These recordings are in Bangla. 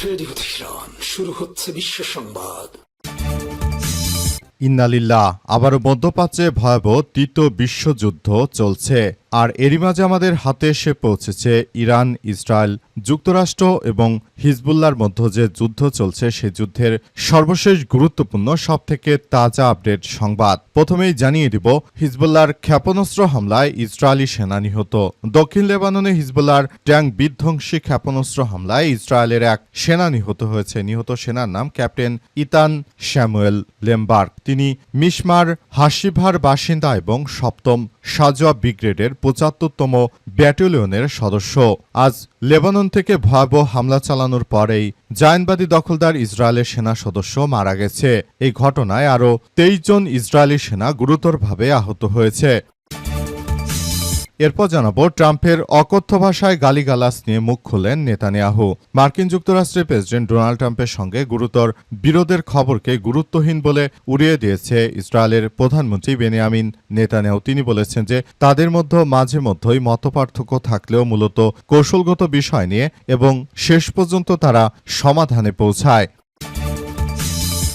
রেডিও তেহরান, শুরু হচ্ছে বিশ্ব সংবাদ। ইন্নালিল্লাহ। আবারও মধ্যপ্রাচ্যে ভয়াবহ তৃতীয় বিশ্বযুদ্ধ চলছে, আর এরই মাঝে আমাদের হাতে এসে পৌঁছেছে ইরান, ইসরায়েল, যুক্তরাষ্ট্র এবং হিজবুল্লাহর মধ্যে যে যুদ্ধ চলছে সেই যুদ্ধের সর্বশেষ গুরুত্বপূর্ণ সবথেকে তাজা আপডেট সংবাদ। প্রথমেই জানিয়ে দিব, হিজবুল্লাহর ক্ষেপণাস্ত্র হামলায় ইসরায়েলি সেনা নিহত। দক্ষিণ লেবাননে হিজবুল্লাহর ট্যাঙ্ক বিধ্বংসী ক্ষেপণাস্ত্র হামলায় ইসরায়েলের এক সেনা নিহত হয়েছে। নিহত সেনার নাম ক্যাপ্টেন ইতান স্যামুয়েল লেমবার্গ। তিনি মিশমার হাসিভার বাসিন্দা এবং ৭ম সাজোয়া ব্রিগেডের ৭৫তম ব্যাটালিয়নের সদস্য। আজ লেবানন থেকে ভয়াবহ হামলা চালানোর পরেই জায়নবাদী দখলদার ইসরায়েলের সেনা সদস্য মারা গেছে। এই ঘটনায় আরও ২৩ জন ইসরায়েলি সেনা গুরুতরভাবে আহত হয়েছে। এরপর জানাবো, ট্রাম্পের অকথ্য ভাষায় গালিগালাজ নিয়ে মুখ খুললেন নেতানিয়াহু। মার্কিন যুক্তরাষ্ট্রের প্রেসিডেন্ট ডোনাল্ড ট্রাম্পের সঙ্গে গুরুতর বিরোধের খবরকে গুরুত্বহীন বলে উড়িয়ে দিয়েছে ইসরায়েলের প্রধানমন্ত্রী বেনিয়ামিন নেতানিয়াহু। তিনি বলেছেন যে তাদের মধ্যে মাঝে মধ্যেই মতপার্থক্য থাকলেও মূলত কৌশলগত বিষয় নিয়ে এবং শেষ পর্যন্ত তারা সমাধানে পৌঁছায়।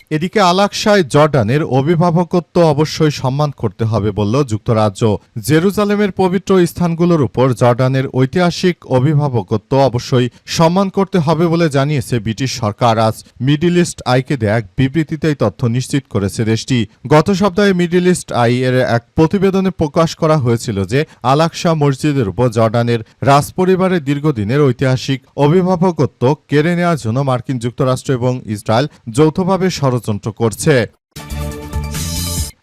এদিকে আল-আকসায় জর্ডানের অভিভাবকত্ব অবশ্যই সম্মান করতে হবে বলল যুক্তরাজ্য। জেরুজালেমের পবিত্র স্থানগুলোর উপর জর্ডানের ঐতিহাসিক অভিভাবকত্ব অবশ্যই সম্মান করতে হবে বলে জানিয়েছে ব্রিটিশ সরকার। আজ মিডল ইস্ট আইকে দেয়া এক বিবৃতিতে এই তথ্য নিশ্চিত করেছে দেশটি। গত সপ্তাহে মিডল ইস্ট আই এর এক প্রতিবেদনে প্রকাশ করা হয়েছিল যে আল-আকসা মসজিদের উপর জর্ডানের রাজপরিবারের দীর্ঘদিনের ঐতিহাসিক অভিভাবকত্ব কেড়ে নেওয়ার জন্য মার্কিন যুক্তরাষ্ট্র এবং ইসরায়েল যৌথভাবে ষড়যন্ত্র করছে।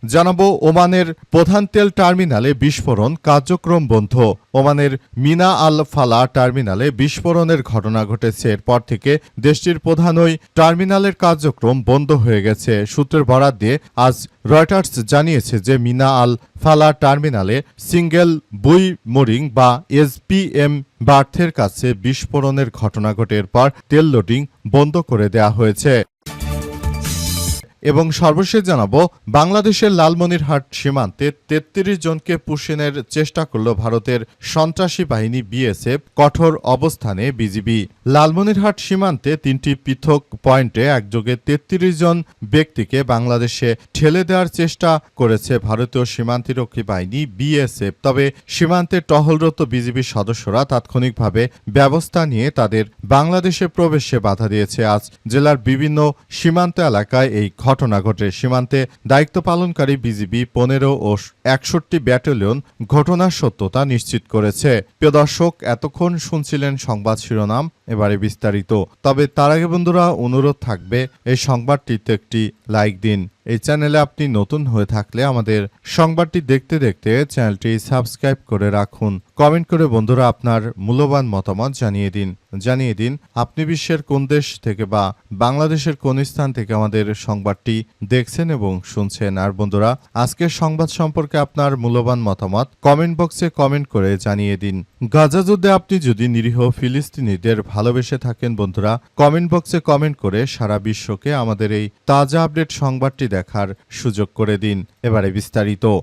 জানাবো, ওমানের প্রধান তেল টার্মিনালে বিস্ফোরণ, কার্যক্রম বন্ধ। ওমানের মিনা আল ফালা টার্মিনালে বিস্ফোরণের ঘটনা ঘটেছে। এরপর থেকে দেশটির প্রধান ওই টার্মিনালের কার্যক্রম বন্ধ হয়ে গেছে। সূত্রের বরাত দিয়ে আজ রয়টার্স জানিয়েছে যে মিনা আল ফালা টার্মিনালে সিঙ্গেল বুই মোরিং বা এসপিএম বার্থের কাছে বিস্ফোরণের ঘটনা ঘটে। এরপর তেল লোডিং বন্ধ করে দেয়া হয়েছে। এবং সর্বশেষ জানাবো, বাংলাদেশের লালমনিরহাট সীমান্তে ৩৩ জনকে পুষিনের চেষ্টা করল ভারতের সন্ত্রাসী বাহিনী বিএসএফ, কঠোর অবস্থানে বিজিবি। লালমনিরহাট সীমান্তে ৩টি পৃথক পয়েন্টে একযোগে ৩৩ জন ব্যক্তিকে বাংলাদেশে ঠেলে দেওয়ার চেষ্টা করেছে ভারতীয় সীমান্তরক্ষী বাহিনী বিএসএফ। তবে সীমান্তে টহলরত বিজিবি সদস্যরা তাৎক্ষণিকভাবে ব্যবস্থা নিয়ে তাদের বাংলাদেশে প্রবেশে বাধা দিয়েছে। আজ জেলার বিভিন্ন সীমান্ত এলাকায় এই ঘটনা ঘটে। সীমান্তে দায়িত্ব পালনকারী বিজিবি ১৫ ও ৬১ ব্যাটালিয়ন ঘটনার সত্যতা নিশ্চিত করেছে। প্রিয় দর্শক, এতক্ষণ শুনছিলেন সংবাদ শিরোনাম, এবারে বিস্তারিত। তবে তার আগে বন্ধুরা অনুরোধ থাকবে, এই সংবাদটিতে একটি লাইক দিন। এই চ্যানেলে আপনি নতুন হয়ে থাকলে আমাদের সংবাদটি দেখতে দেখতে চ্যানেলটি সাবস্ক্রাইব করে রাখুন। কমেন্ট করে বন্ধুরা আপনার মূল্যবান মতামত জানিয়ে দিন আপনি বিশ্বের কোন দেশ থেকে বা বাংলাদেশের কোন স্থান থেকে আমাদের সংবাদটি দেখছেন এবং শুনছেন। আর বন্ধুরা, আজকের সংবাদ সম্পর্কে আপনার মূল্যবান মতামত কমেন্ট বক্সে কমেন্ট করে জানিয়ে দিন। গাজা যুদ্ধে আপনি যদি নিরীহ ফিলিস্তিনিদের ভালোবেসে থাকেন বন্ধুরা, কমেন্ট বক্সে কমেন্ট করে সারা বিশ্বকে আমাদের এই তাজা আপডেট সংবাদটি দেখার সুযোগ করে দিন। এবারে বিস্তারিত।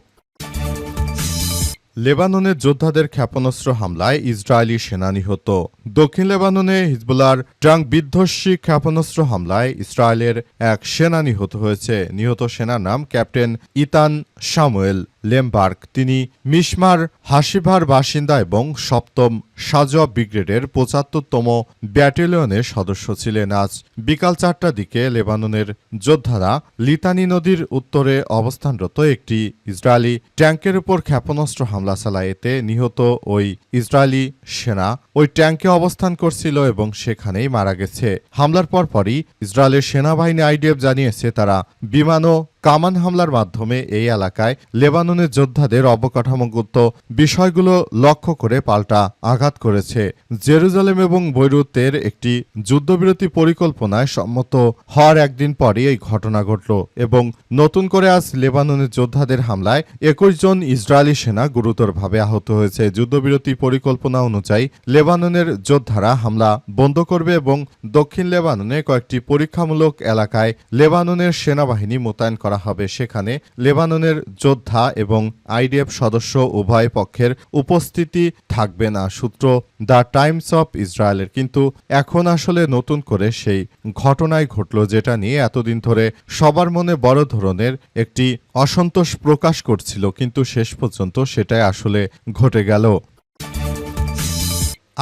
লেবাননের যোদ্ধাদের ক্ষেপণাস্ত্র হামলায় ইসরায়েলি সেনা নিহত। দক্ষিণ লেবাননে হিজবুল্লাহর ট্যাঙ্ক বিধ্বংসী ক্ষেপণাস্ত্র হামলায় ইসরায়েলের এক সেনা নিহত হয়েছে। নিহত সেনার নাম ক্যাপ্টেন ইতান স্যামুয়েল লেমবার্গ। তিনি মিশমার হাসিভার বাসিন্দা এবং ৭ম সাজোয়া ব্রিগেডের ৭৫তম ব্যাটালিয়নের সদস্য ছিলেন। আজ বিকাল ৪টার দিকে লেবাননের যোদ্ধারা লিতানি নদীর উত্তরে অবস্থানরত একটি ইসরায়েলি ট্যাঙ্কের উপর ক্ষেপণাস্ত্র হামলা চালায়। এতে নিহত ওই ইসরায়েলি সেনা ওই ট্যাঙ্কে অবস্থান করছিল এবং সেখানেই মারা গেছে। হামলার পরপরই ইসরায়েলের সেনাবাহিনী আইডিএফ জানিয়েছে তারা বিমান ও কামান হামলার মাধ্যমে এই এলাকায় লেবাননের যোদ্ধাদের অবকাঠামোগত বিষয়গুলো লক্ষ্য করে পাল্টা আঘাত করেছে। জেরুজালেম এবং বৈরুতের একটি যুদ্ধবিরতি পরিকল্পনায় সম্মত হওয়ার একদিন পরই এই ঘটনা ঘটল এবং নতুন করে আজ লেবাননের যোদ্ধাদের হামলায় ২১ জন ইসরায়েলি সেনা গুরুতরভাবে আহত হয়েছে। যুদ্ধবিরতি পরিকল্পনা অনুযায়ী লেবাননের যোদ্ধারা হামলা বন্ধ করবে এবং দক্ষিণ লেবাননে কয়েকটি পরীক্ষামূলক এলাকায় লেবাননের সেনাবাহিনী মোতায়েন করা হবে। সেখানে লেবাননের যোদ্ধা এবং আইডিএফ সদস্য উভয় পক্ষের উপস্থিতি থাকবে না, সূত্র দ্য টাইমস অফ ইসরায়েলের। কিন্তু এখন আসলে নতুন করে সেই ঘটনাই ঘটল, যেটা নিয়ে এতদিন ধরে সবার মনে বড় ধরনের একটি অসন্তোষ প্রকাশ করছিল, কিন্তু শেষ পর্যন্ত সেটাই আসলে ঘটে গেল।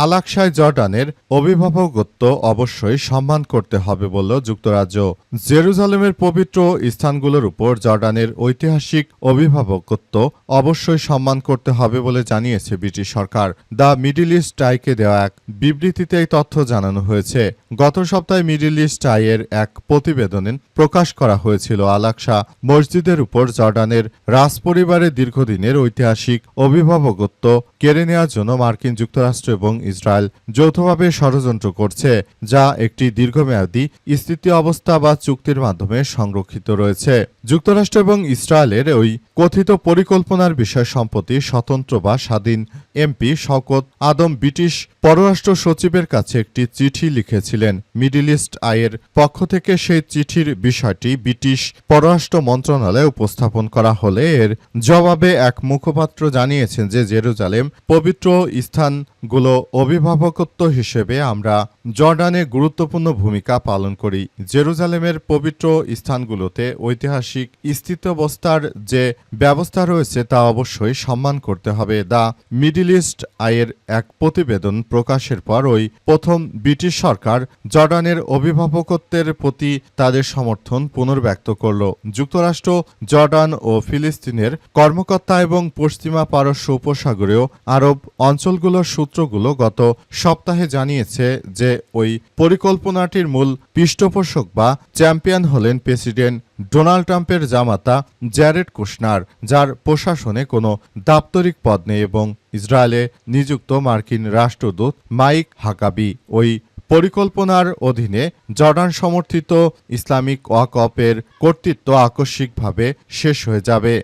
আল-আকসায় জর্ডানের অভিভাবকত্ব অবশ্যই সম্মান করতে হবে বলল যুক্তরাজ্য। জেরুজালেমের পবিত্র স্থানগুলোর উপর জর্ডানের ঐতিহাসিক অভিভাবকত্ব অবশ্যই সম্মান করতে হবে বলে জানিয়েছে ব্রিটিশ সরকার। দ্য মিডল ইস্ট আইকে দেওয়া এক বিবৃতিতে এই তথ্য জানানো হয়েছে। গত সপ্তাহে মিডল ইস্ট আইয়ের এক প্রতিবেদনে প্রকাশ করা হয়েছিল আল-আকসা মসজিদের উপর জর্ডানের রাজপরিবারের দীর্ঘদিনের ঐতিহাসিক অভিভাবকত্ব কেড়ে নেওয়ার জন্য মার্কিন যুক্তরাষ্ট্র এবং ইসরায়েল যৌথভাবে ষড়যন্ত্র করছে, যা একটি দীর্ঘমেয়াদী স্থিতি অবস্থা বা চুক্তির মাধ্যমে সংরক্ষিত রয়েছে। যুক্তরাষ্ট্র এবং ইসরায়েলের ওই কথিত পরিকল্পনার বিষয়ে সম্প্রতি স্বতন্ত্র বা স্বাধীন এমপি শওকত আদম ব্রিটিশ পররাষ্ট্র সচিবের কাছে একটি চিঠি লিখেছিলেন। মিডল ইস্ট আইয়ের পক্ষ থেকে সেই চিঠির বিষয়টি ব্রিটিশ পররাষ্ট্র মন্ত্রণালয়ে উপস্থাপন করা হলে এর জবাবে এক মুখপাত্র জানিয়েছেন যে জেরুজালেম পবিত্র স্থানগুলো অভিভাবকত্ব হিসেবে আমরা জর্ডানে গুরুত্বপূর্ণ ভূমিকা পালন করি। জেরুজালেমের পবিত্র স্থানগুলোতে ঐতিহাসিক স্থিতাবস্থার যে ব্যবস্থা রয়েছে তা অবশ্যই সম্মান করতে হবে। দ্য মিডল ইস্ট আইয়ের এক প্রতিবেদন প্রকাশের পর ওই প্রথম ব্রিটিশ সরকার জর্ডানের অভিভাবকত্বের প্রতি তাদের সমর্থন পুনর্ব্যক্ত করল। যুক্তরাষ্ট্র জর্ডান ও ফিলিস্তিনের কর্মকর্তা এবং পশ্চিমা পারস্য উপসাগরীয় আরব অঞ্চলগুলোর সূত্রগুলো গত সপ্তাহে জানিয়েছে যে ওই পরিকল্পনাটির মূল পৃষ্ঠপোষক বা চ্যাম্পিয়ন হলেন প্রেসিডেন্ট ডোনাল্ড ট্রাম্পের জামাতা জ্যারেড কুশনার, যার প্রশাসনে কোনো দাপ্তরিক পদ নেই, এবং ইসরায়েলে নিযুক্ত মার্কিন রাষ্ট্রদূত মাইক হাকাবি। ওই পরিকল্পনার অধীনে জর্ডান সমর্থিত ইসলামিক ওয়াকফের কর্তৃত্ব আকস্মিকভাবে শেষ হয়ে যাবে।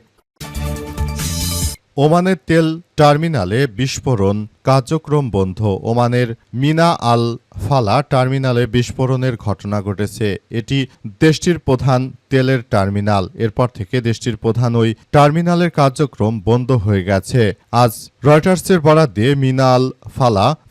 ওমানের তেল টার্মিনালে বিস্ফোরণ, কার্যক্রম বন্ধ। ওমানের মিনা আল ফালা টার্মিনালে বিস্ফোরণের ঘটনা ঘটেছে। এটি দেশটির প্রধান তেলের টার্মিনাল। এরপর থেকে দেশটির প্রধান ওই টার্মিনালের কার্যক্রম বন্ধ হয়ে গেছে। আজ রয়টার্সের বরাত দিয়ে মিনা আল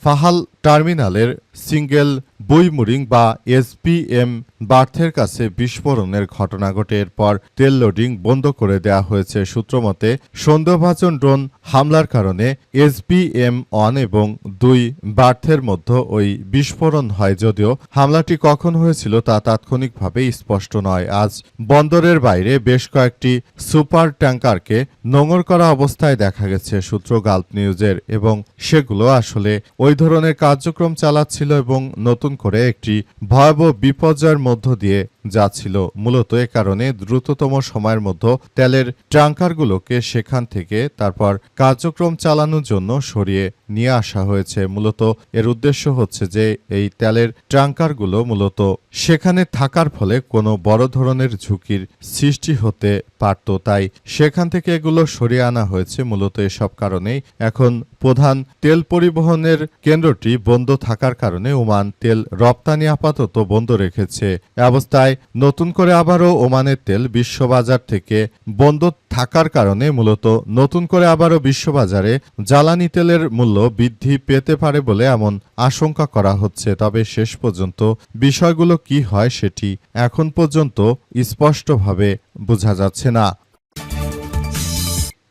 ফাহাল টার্মিনালের সিঙ্গেল বুইমুরিং বা এসপিএম বার্থের কাছে বিস্ফোরণের ঘটনা ঘটে। এরপর তেল লোডিং বন্ধ করে দেওয়া হয়েছে। সূত্রমতে সন্দেহভাজন ড্রোন হামলার কারণে এসপিএম 1 এবং 2 বার্থের মধ্যে ওই বিস্ফোরণ হয়, যদিও হামলাটি কখন হয়েছিল তা তাৎক্ষণিকভাবে স্পষ্ট নয়। আজ বন্দরের বাইরে বেশ কয়েকটি সুপার ট্যাঙ্কারকে নোঙর করা অবস্থায় দেখা গেছে, সূত্র গালফ নিউজের, এবং সেগুলো আসলে ওই ধরনের কার্যক্রম চালাচ্ছিল এবং নতুন করে একটি ভয়াবহ বিপর্যয়ের মধ্য দিয়ে যাচ্ছিল। মূলত এ কারণে দ্রুততম সময়ের মধ্যে তেলের ট্যাঙ্কারগুলোকে সেখান থেকে তারপর কার্যক্রম চালানোর জন্য সরিয়ে নিয়ে আসা হয়েছে। মূলত এর উদ্দেশ্য হচ্ছে যে এই তেলের ট্যাঙ্কারগুলো মূলত সেখানে থাকার ফলে কোনো বড় ধরনের ঝুঁকির সৃষ্টি হতে পারত, তাই সেখান থেকে এগুলো সরিয়ে আনা হয়েছে। মূলত এসব কারণেই এখন প্রধান তেল পরিবহনের কেন্দ্রটি বন্ধ থাকার কারণে ওমান তেল রপ্তানি আপাতত বন্ধ রেখেছে। এ অবস্থায় নতুন করে আবারও ওমানের তেল বিশ্ববাজার থেকে বন্ধ থাকার কারণে মূলত নতুন করে আবারও বিশ্ববাজারে জ্বালানি তেলের মূল্য বৃদ্ধি পেতে পারে বলে এমন আশঙ্কা করা হচ্ছে। তবে শেষ পর্যন্ত বিষয়গুলো কি হয় সেটি এখন পর্যন্ত স্পষ্টভাবে বোঝা যাচ্ছে না।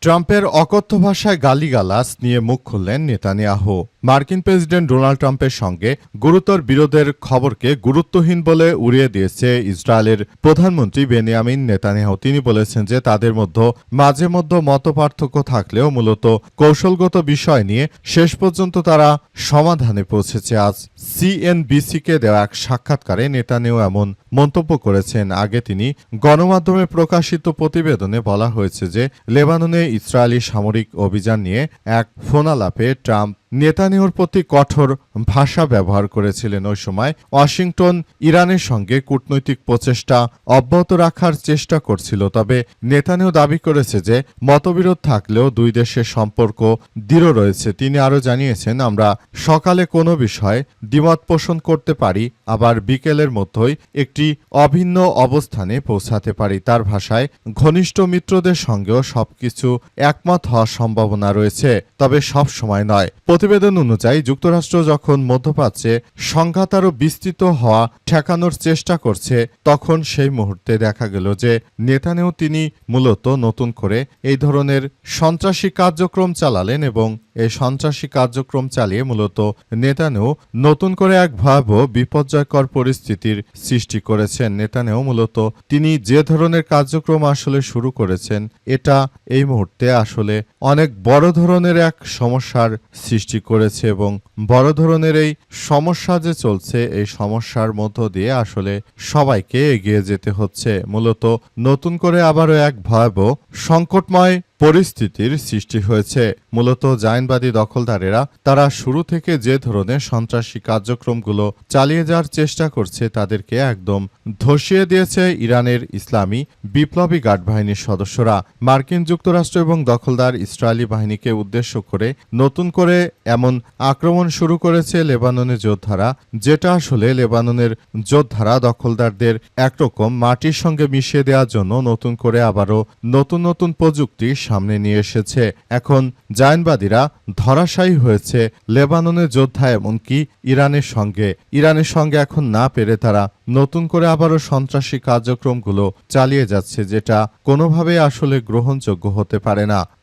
ট্রাম্পের অকথ্য ভাষায় গালিগালাজ নিয়ে মুখ খুললেন নেতানিয়াহু। মার্কিন প্রেসিডেন্ট ডোনাল্ড ট্রাম্পের সঙ্গে গুরুতর বিরোধের খবরকে গুরুত্বহীন বলে উড়িয়ে দিয়েছে ইসরায়েলের প্রধানমন্ত্রী বেনিয়ামিন নেতানিয়াহু। তিনি বলেছেন যে তাদের মধ্যে মাঝে মধ্যে মতপার্থক্য থাকলেও মূলত কৌশলগত বিষয় নিয়ে শেষ পর্যন্ত তারা সমাধানে পৌঁছেছে। আজ সিএনবিসিকে দেওয়া এক সাক্ষাৎকারে নেতানিয়াহু এমন মন্তব্য করেছেন। আগে তিনি গণমাধ্যমে প্রকাশিত প্রতিবেদনে বলা হয়েছে যে লেবাননে ইসরায়েলি সামরিক অভিযান নিয়ে এক ফোনালাপে ট্রাম্প নেতানিয়াহুর প্রতি কঠোর ভাষা ব্যবহার করেছিলেন। ওই সময় ওয়াশিংটন ইরানের সঙ্গে কূটনৈতিক প্রচেষ্টা অব্যাহত রাখার চেষ্টা করছিল। তবে নেতানিয়াহু দাবি করেছে যে মতবিরোধ থাকলেও দুই দেশের সম্পর্ক দৃঢ় রয়েছে। তিনি আরও জানিয়েছেন, আমরা সকালে কোনো বিষয়ে দ্বিমত পোষণ করতে পারি, আবার বিকেলের মধ্যেই একটি অভিন্ন অবস্থানে পৌঁছাতে পারি। তার ভাষায়, ঘনিষ্ঠ মিত্রদের সঙ্গেও সবকিছু একমত হওয়ার সম্ভাবনা রয়েছে, তবে সব সময় নয়। প্রতিবেদন অনুযায়ী যুক্তরাষ্ট্র যখন মধ্যপ্রাচ্যে সংঘাত আরও বিস্তৃত হওয়া ঠেকানোর চেষ্টা করছে, তখন সেই মুহূর্তে দেখা গেল যে নেতানিয়াহু তিনি মূলত নতুন করে এই ধরনের সন্ত্রাসী কার্যক্রম চালালেন এবং এই সন্ত্রাসী কার্যক্রম চালিয়ে মূলত নেতানিয়াহু নতুন করে এক ভয়াবহ বিপর্যয়কর পরিস্থিতির সৃষ্টি করেছেন। নেতানিয়াহু মূলত তিনি যে ধরনের কার্যক্রম আসলে শুরু করেছেন, এটা এই মুহূর্তে আসলে অনেক বড় ধরনের এক সমস্যার সৃষ্টি করেছে এবং বড় ধরনের এই সমস্যা যে চলছে, এই সমস্যার মধ্য দিয়ে আসলে সবাইকে এগিয়ে যেতে হচ্ছে। মূলত নতুন করে আবারও এক ভয়াবহ সংকটময় পরিস্থিতির সৃষ্টি হয়েছে। মূলত জায়নবাদী দখলদারেরা তারা শুরু থেকে যে ধরনের সন্ত্রাসী কার্যক্রমগুলো চালিয়ে যাওয়ার চেষ্টা করছে, তাদেরকে একদম ধসিয়ে দিয়েছে ইরানের ইসলামী বিপ্লবী গার্ড বাহিনীর সদস্যরা। মার্কিন যুক্তরাষ্ট্র এবং দখলদার ইসরায়েলি বাহিনীকে উদ্দেশ্য করে নতুন করে এমন আক্রমণ শুরু করেছে লেবাননের যোদ্ধারা, যেটা আসলে লেবাননের যোদ্ধারা দখলদারদের একরকম মাটির সঙ্গে মিশিয়ে দেওয়ার জন্য নতুন করে আবারও নতুন প্রযুক্তি সামনে নিয়ে এসেছে। এখন জায়নবাদীরা ধরাশায়ী হয়েছে লেবাননের যোদ্ধা, এমনকি ইরানের সঙ্গে এখন না পেরে তারা নতুন করে আবারও সন্ত্রাসী কার্যক্রমগুলো চালিয়ে যাচ্ছে, যেটা কোনোভাবেই আসলে গ্রহণযোগ্য হতে পারে না।